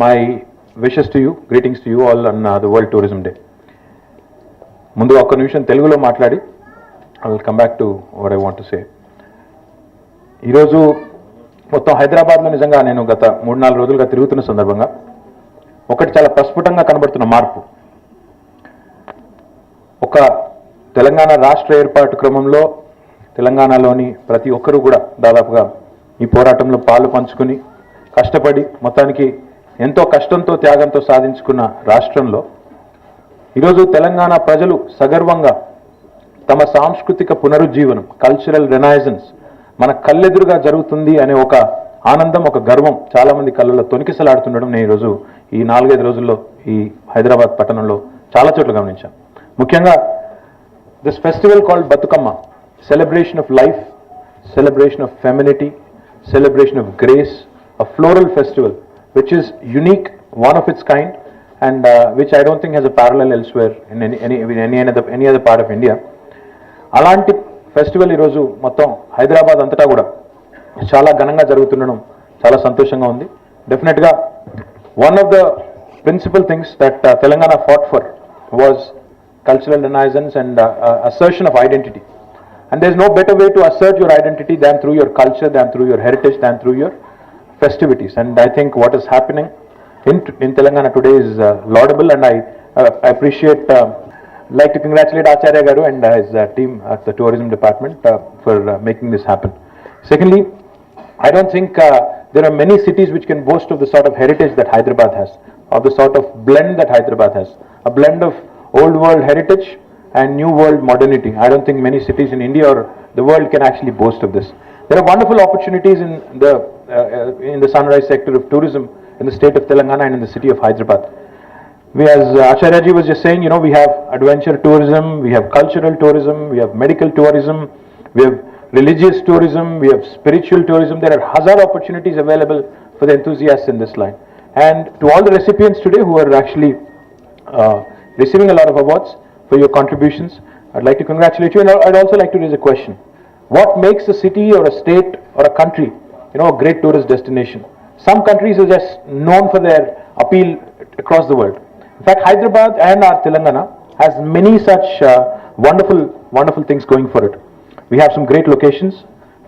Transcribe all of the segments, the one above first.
My wishes to you, greetings to you all on the World Tourism Day. ముందు ఒక్క నిమిషం తెలుగులో మాట్లాడి I will come back to what I want to say. ఈరోజు మొత్తం హైదరాబాద్లో నిజంగా నేను గత 3-4 రోజులుగా తిరుగుతున్న సందర్భంగా ఒకటి చాలా ప్రస్ఫుటంగా కనబడుతున్న మార్పు. ఒక తెలంగాణ రాష్ట్ర ఏర్పాటు క్రమంలో తెలంగాణలోని ప్రతి ఒక్కరూ కూడా దాదాపుగా ఈ పోరాటంలో పాలు పంచుకుని కష్టపడి మొత్తానికి ఎంతో కష్టంతో త్యాగంతో సాధించుకున్న రాష్ట్రంలో ఈరోజు తెలంగాణ ప్రజలు సగర్వంగా తమ సాంస్కృతిక పునరుజ్జీవనం, కల్చరల్ రెనైజెన్స్ మన కళ్ళెదురుగా జరుగుతుంది అనే ఒక ఆనందం, ఒక గర్వం చాలామంది కళ్ళల్లో తొణికిసలాడుతుండడం నేను ఈరోజు ఈ 4-5 రోజుల్లో ఈ హైదరాబాద్ పట్టణంలో చాలా చోట్ల గమనించాను. ముఖ్యంగా this festival called Bathukamma, celebration of life, celebration of femininity, celebration of grace, a floral festival which is unique, one of its kind, and which I don't think has a parallel elsewhere in any other part of India. అలాంటి festival ఈరోజు మొత్తం హైదరాబాద్ అంతటా కూడా చాలా ఘనంగా జరుగుతుండడం చాలా సంతోషంగా ఉంది. డెఫినెట్గా one of the principal things that Telangana fought for was cultural renaissance and assertion of identity. And there's no better way to assert your identity than through your culture, than through your heritage, than through your festivities. And I think what is happening in Telangana today is laudable, and I appreciate, like to congratulate Acharya Garu and his team at the tourism department for making this happen. Secondly, I don't think there are many cities which can boast of the sort of heritage that Hyderabad has, or the sort of blend that Hyderabad has, a blend of old world heritage and new world modernity. I don't think many cities in India or the world can actually boast of this. There are wonderful opportunities in the sunrise sector of tourism in the state of Telangana and in the city of Hyderabad. We, as Acharya ji was just saying, we have adventure tourism, we have cultural tourism, we have medical tourism, we have religious tourism, we have spiritual tourism. There are hazard opportunities available for the enthusiasts in this line. And to all the recipients today who are actually receiving a lot of awards for your contributions, I'd like to congratulate you, and I'd also like to raise a question. What makes a city or a state or a country, a great tourist destination? Some countries are just known for their appeal across the world. In fact, Hyderabad and our Telangana has many such wonderful things going for it. We have some great locations,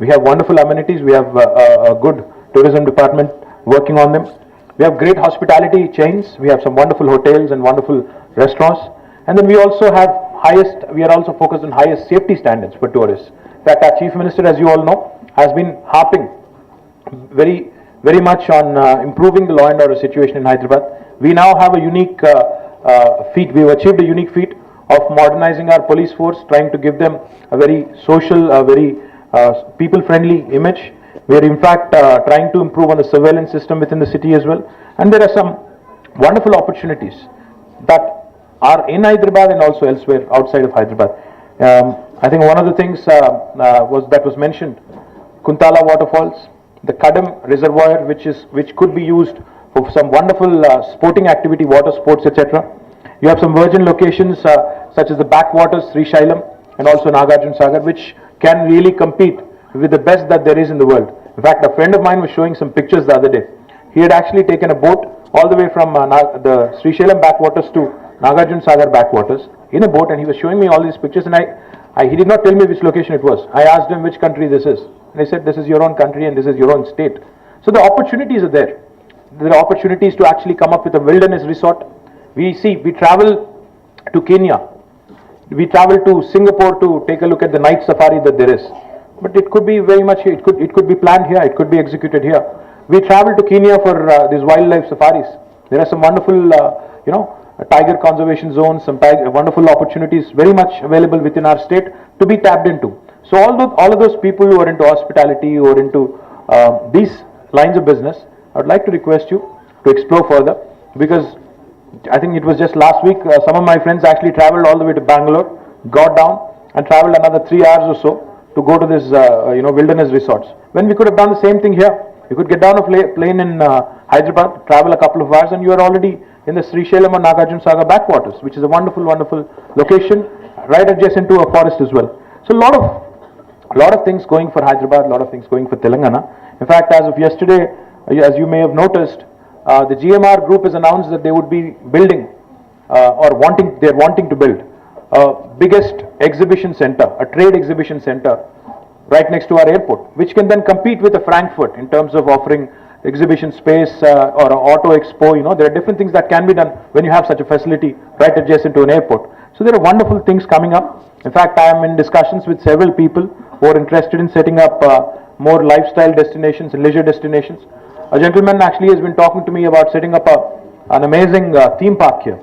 we have wonderful amenities, we have a good tourism department working on them. We have great hospitality chains, we have some wonderful hotels and wonderful restaurants, and then we are also focused on highest safety standards for tourists. In fact, our Chief Minister, as you all know, has been harping very much on improving the law and order situation in Hyderabad. We now have a unique feat, we've achieved a unique feat of modernizing our police force, trying to give them a very social, very people-friendly image. We are in fact trying to improve on the surveillance system within the city as well, and there are some wonderful opportunities that are in Hyderabad and also elsewhere outside of Hyderabad. I think one of the things that was mentioned, Kuntala waterfalls, the Kadam reservoir, which could be used for some wonderful sporting activity, water sports, etc. You have some virgin locations such as the backwaters, Sri Shailam, and also Nagarjuna Sagar, which can really compete with the best that there is in the world. In fact, a friend of mine was showing some pictures the other day. He had actually taken a boat all the way from the Sri Shailam backwaters to Nagarjuna Sagar backwaters in a boat, and he was showing me all these pictures, and he did not tell me which location it was. I asked him which country this is, and he said this is your own country and this is your own state. So the opportunities are there. There are opportunities to actually come up with a wilderness resort. We travel to Kenya, we travel to Singapore to take a look at the night safari that there is. But it could be very much, it could be planned here, it could be executed here. We travel to Kenya for these wildlife safaris. There are some wonderful, tiger conservation zones, some wonderful opportunities very much available within our state to be tapped into. So all of those people who are into hospitality, who are into these lines of business, I would like to request you to explore further, because I think it was just last week, some of my friends actually traveled all the way to Bangalore, got down and traveled another 3 hours or so to go to this wilderness resorts, when we could have done the same thing here. You could get down a plane in Hyderabad, travel a couple of hours, and you are already in the Sri Shailam or Nagarjuna Sagar backwaters, which is a wonderful location right adjacent to a forest as well. So a lot of things going for Hyderabad, a lot of things going for Telangana. In fact, as of yesterday, as you may have noticed, the GMR group has announced that they would be building they're wanting to build biggest exhibition center, a trade exhibition center right next to our airport, which can then compete with the Frankfurt in terms of offering exhibition space or an auto expo. You know, there are different things that can be done when you have such a facility right adjacent to an airport. So there are wonderful things coming up. In fact, I am in discussions with several people who are interested in setting up more lifestyle destinations and leisure destinations. A gentleman actually has been talking to me about setting up an amazing theme park here,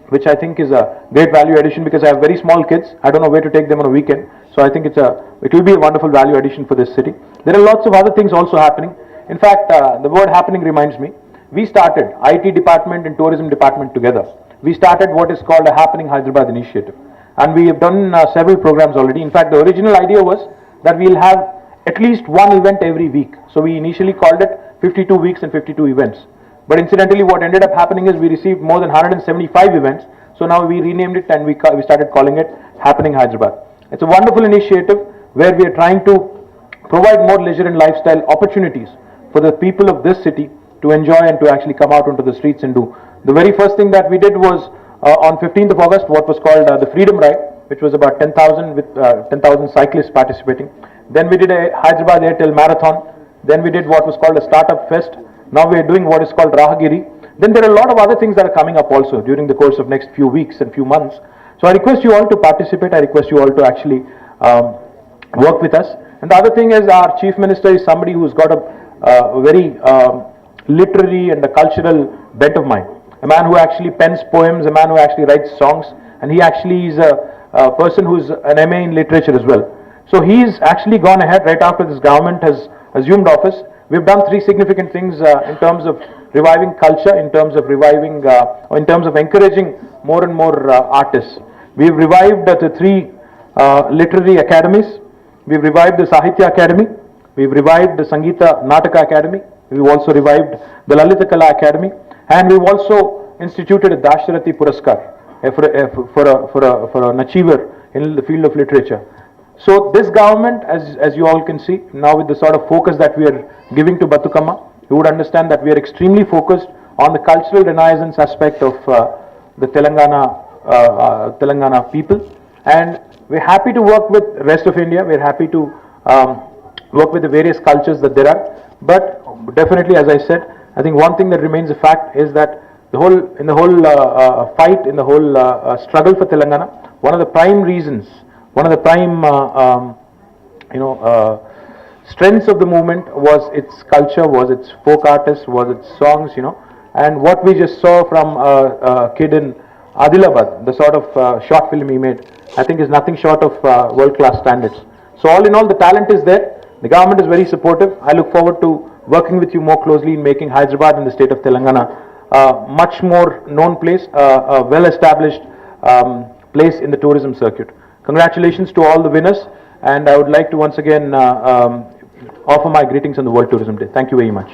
which I think is a great value addition because I have very small kids. I don't know where to take them on a weekend. So I think it will be a wonderful value addition for this city. There are lots of other things also happening. In fact, the word happening reminds me, we started IT department and tourism department together. We started what is called a Happening Hyderabad initiative. And we have done several programs already. In fact, the original idea was that we'll have at least one event every week. So we initially called it 52 weeks and 52 events. But incidentally, what ended up happening is we received more than 175 events. So now we renamed it and we started calling it Happening Hyderabad. It's a wonderful initiative where we are trying to provide more leisure and lifestyle opportunities for the people of this city to enjoy and to actually come out onto the streets and do. The very first thing that we did was on 15th of August, what was called the Freedom Ride, which was about 10,000 with 10,000 cyclists participating. Then we did a Hyderabad Airtel Marathon. Then we did what was called a Startup Fest. Now we are doing what is called Rahagiri. Then there are a lot of other things that are coming up also during the course of next few weeks and few months. So I request you all to participate. I request you all to actually work with us. And the other thing is our Chief Minister is somebody who's got a very literary and a cultural bent of mind. A man who actually pens poems, a man who actually writes songs, and he actually is a person who's an MA in literature as well. So he's actually gone ahead right after this government has assumed office. We've done three significant things in terms of reviving culture, in terms of reviving, or in terms of encouraging more and more artists. We've revived the three literary academies. We've revived the Sahitya Academy. We've revived the Sangeeta Nataka Academy. We've also revived the Lalita Kala Academy. And we've also instituted a Dasharati Puraskar for an achiever in the field of literature. So this government, as you all can see, now with the sort of focus that we are giving to Batukama, you would understand that we are extremely focused on the cultural renaissance aspect of the Telangana people. And we're happy to work with the rest of India. We're happy to work with the various cultures that there are. But definitely, as I said, I think one thing that remains a fact is that in the whole fight, in the whole struggle for Telangana, one of the prime reasons, one of the prime strengths of the movement was its culture, was its folk artists, was its songs, and what we just saw from a kid in Adilabad, the sort of short film he made, I think is nothing short of world-class standards. So all in all, the talent is there. The government is very supportive. I look forward to working with you more closely in making Hyderabad and the state of Telangana a much more known place, a well-established place in the tourism circuit. Congratulations to all the winners, and I would like to once again offer my greetings on the World Tourism Day. Thank you very much.